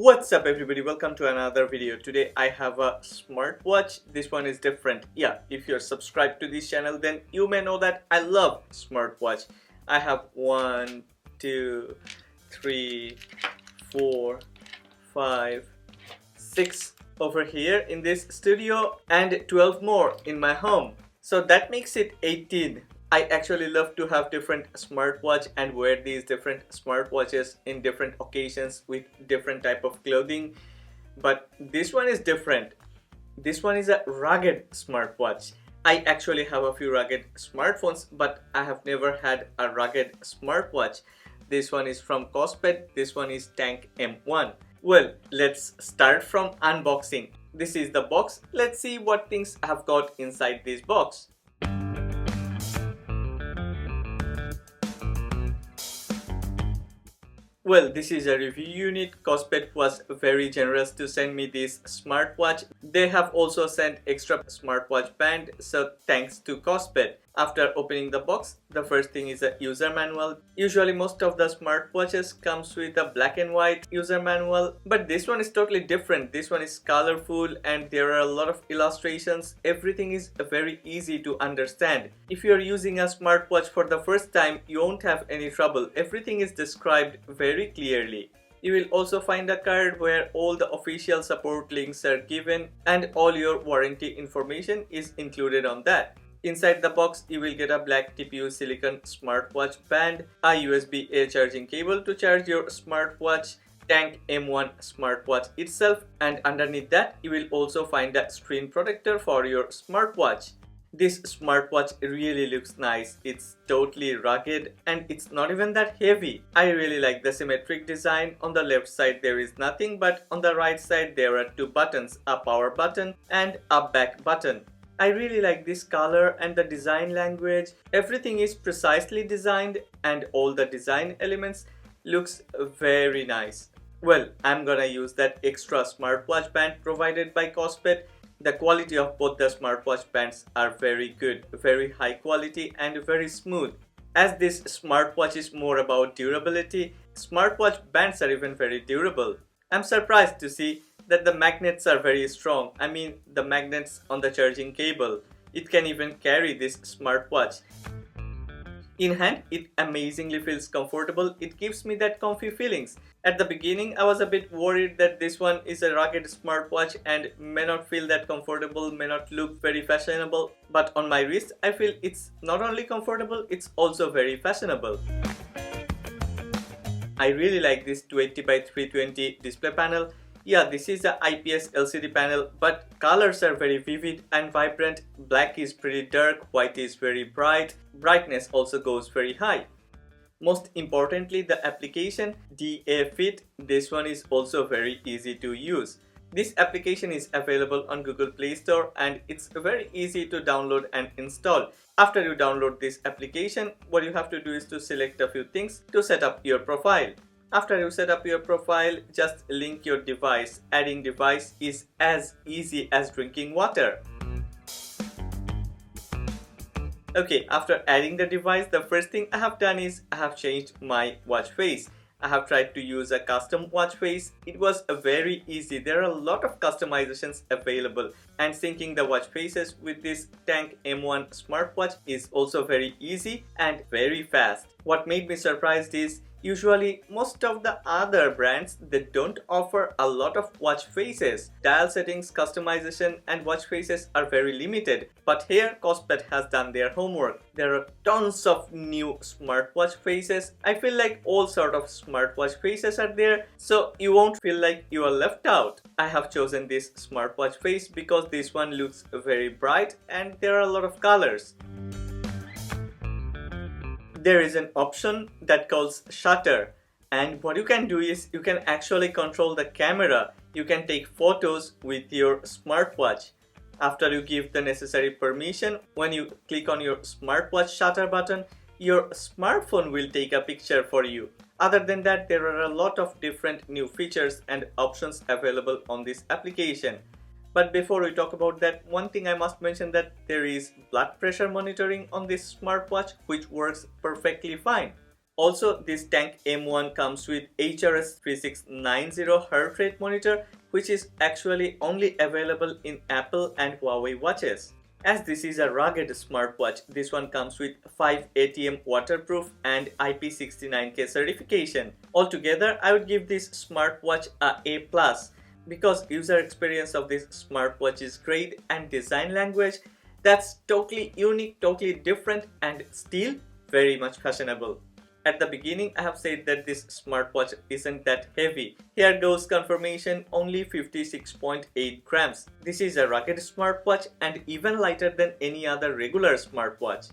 What's up everybody, welcome to another video. Today I have a smartwatch. This one is different. Yeah, if you're subscribed to this channel then you may know that I love smartwatch. I have 1, 2, 3, 4, 5, 6 over here in this studio and 12 more in my home. So that makes it 18. I actually love to have different smartwatch and wear these different smartwatches in different occasions with different type of clothing. But this one is different. This one is a rugged smartwatch. I actually have a few rugged smartphones, but I have never had a rugged smartwatch. This one is from Kospet. This one is Tank M1. Well, let's start from unboxing. This is the box. Let's see what things I have got inside this box. Well, this is a review unit. Kospet was very generous to send me this smartwatch. They have also sent extra smartwatch band, so thanks to Kospet. After opening the box, the first thing is a user manual. Usually most of the smartwatches comes with a black and white user manual, but this one is totally different. This one is colorful and there are a lot of illustrations. Everything is very easy to understand. If you are using a smartwatch for the first time, you won't have any trouble. Everything is described very clearly. You will also find a card where all the official support links are given and all your warranty information is included on that. Inside the box, you will get a black TPU silicone smartwatch band, a USB-A charging cable to charge your smartwatch, Tank M1 smartwatch itself, and underneath that, you will also find a screen protector for your smartwatch. This smartwatch really looks nice. It's totally rugged and it's not even that heavy. I really like the symmetric design. On the left side there is nothing, but on the right side there are two buttons, a power button and a back button. I really like this color and the design language. Everything is precisely designed and all the design elements looks very nice. Well, I'm gonna use that extra smartwatch band provided by Kospet. The quality of both the smartwatch bands are very good, very high quality and very smooth. As this smartwatch is more about durability, smartwatch bands are even very durable. I'm surprised to see that the magnets are very strong. I mean the magnets on the charging cable. It can even carry this smartwatch. In hand, it amazingly feels comfortable. It gives me that comfy feelings. At the beginning, I was a bit worried that this one is a rugged smartwatch and may not feel that comfortable, may not look very fashionable. But on my wrist, I feel it's not only comfortable, it's also very fashionable. I really like this 280 by 320 display panel. Yeah, this is a IPS LCD panel, but colors are very vivid and vibrant. Black is pretty dark, white is very bright. Brightness also goes very high. Most importantly, the application DA Fit. This one is also very easy to use. This application is available on Google Play Store and it's very easy to download and install. After you download this application, what you have to do is to select a few things to set up your profile. After you set up your profile, just link your device. Adding device is as easy as drinking water. Okay, after adding the device, the first thing I have done is I have changed my watch face. I have tried to use a custom watch face. It was very easy. There are a lot of customizations available and syncing the watch faces with this Tank M1 smartwatch is also very easy and very fast. What made me surprised is usually most of the other brands, they don't offer a lot of watch faces. Dial settings, customization and watch faces are very limited. But here Kospet has done their homework. There are tons of new smartwatch faces. I feel like all sort of smartwatch faces are there, so you won't feel like you are left out. I have chosen this smartwatch face because this one looks very bright and there are a lot of colors. There is an option that calls shutter, and what you can do is you can actually control the camera. You can take photos with your smartwatch. After you give the necessary permission, when you click on your smartwatch shutter button, your smartphone will take a picture for you. Other than that, there are a lot of different new features and options available on this application. But before we talk about that, one thing I must mention that there is blood pressure monitoring on this smartwatch which works perfectly fine. Also, this Tank M1 comes with HRS 3690 heart rate monitor, which is actually only available in Apple and Huawei watches. As this is a rugged smartwatch, this one comes with 5 ATM waterproof and IP69K certification. Altogether, I would give this smartwatch a A+, because user experience of this smartwatch is great and design language that's totally unique, totally different, and still very much fashionable. At the beginning, I have said that this smartwatch isn't that heavy. Here goes confirmation, only 56.8 grams. This is a rugged smartwatch and even lighter than any other regular smartwatch.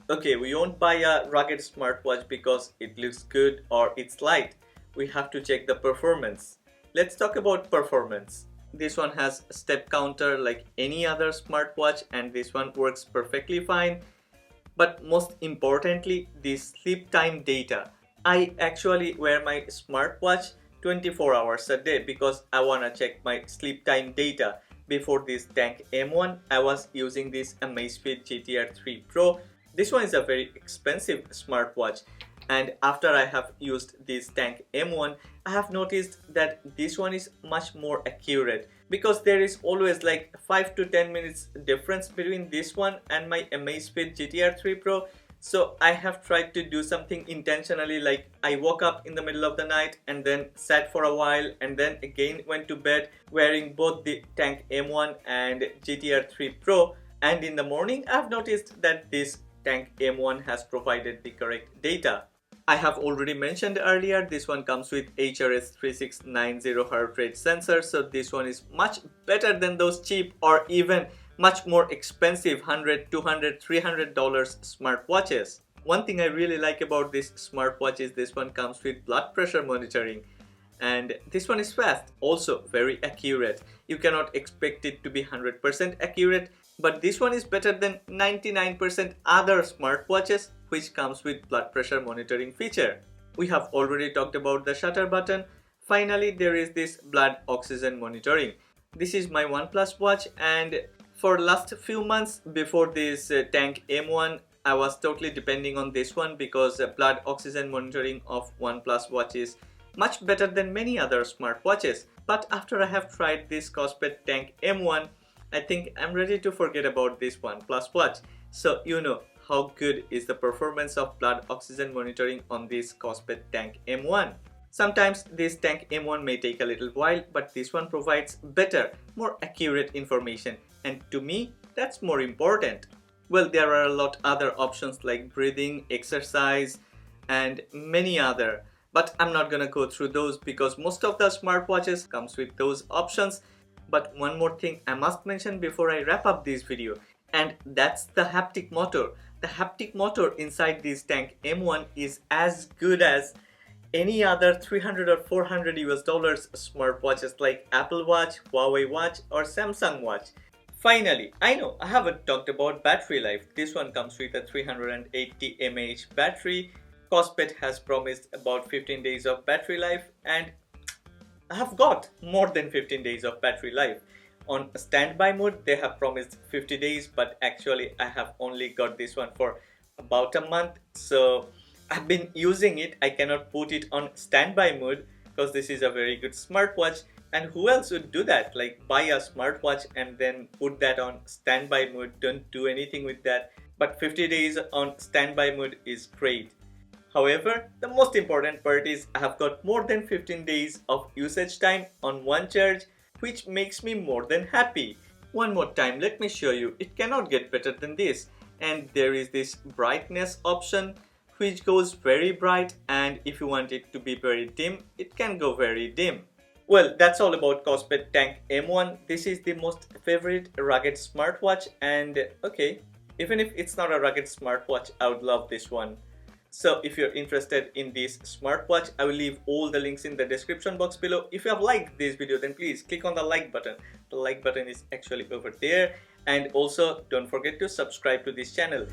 Okay, we won't buy a rugged smartwatch because it looks good or it's light. We have to check the performance. Let's talk about performance. This one has a step counter like any other smartwatch, and this one works perfectly fine. But most importantly, the sleep time data. I actually wear my smartwatch 24 hours a day because I wanna check my sleep time data. Before this Tank M1, I was using this Amazfit GTR 3 Pro. This one is a very expensive smartwatch, and after I have used this Tank M1, I have noticed that this one is much more accurate, because there is always like 5 to 10 minutes difference between this one and my Amazfit GTR 3 Pro. So I have tried to do something intentionally, like I woke up in the middle of the night and then sat for a while and then again went to bed wearing both the Tank M1 and GTR 3 Pro, and in the morning I've noticed that this Tank M1 has provided the correct data. I have already mentioned earlier, this one comes with HRS 3690 heart rate sensor, so this one is much better than those cheap or even much more expensive $100, $200, $300 smartwatches. One thing I really like about this smartwatch is this one comes with blood pressure monitoring, and this one is fast, also very accurate. You cannot expect it to be 100% accurate, but this one is better than 99% other smartwatches which comes with blood pressure monitoring feature. We have already talked about the shutter button. Finally, there is this blood oxygen monitoring. This is my Oneplus Watch, and for last few months before this Tank M1, I was totally depending on this one because blood oxygen monitoring of Oneplus Watch is much better than many other smartwatches. But after I have tried this Kospet Tank M1, I think I'm ready to forget about this Oneplus Watch. So you know how good is the performance of blood oxygen monitoring on this Kospet Tank M1. Sometimes this Tank M1 may take a little while, but this one provides better, more accurate information, and to me, that's more important. Well, there are a lot other options like breathing, exercise, and many other, but I'm not gonna go through those because most of the smartwatches comes with those options. But one more thing I must mention before I wrap up this video, and that's the haptic motor. The haptic motor inside this Tank M1 is as good as any other $300 or $400 smartwatches like Apple Watch, Huawei Watch, or Samsung Watch. Finally, I know I haven't talked about battery life. This one comes with a 380 mAh battery. Kospet has promised about 15 days of battery life, and I have got more than 15 days of battery life. On standby mode, they have promised 50 days, but actually I have only got this one for about a month. So I've been using it. I cannot put it on standby mode because this is a very good smartwatch. And who else would do that? Like buy a smartwatch and then put that on standby mode. Don't do anything with that. But 50 days on standby mode is great. However, the most important part is I have got more than 15 days of usage time on one charge, which makes me more than happy. One more time, let me show you. It cannot get better than this. And there is this brightness option which goes very bright, and if you want it to be very dim, it can go very dim. Well, that's all about Kospet Tank M1. This is the most favorite rugged smartwatch, and okay, even if it's not a rugged smartwatch, I would love this one. So if you're interested in this smartwatch, I will leave all the links in the description box below. If you have liked this video, then please click on the like button. The like button is actually over there. And also don't forget to subscribe to this channel.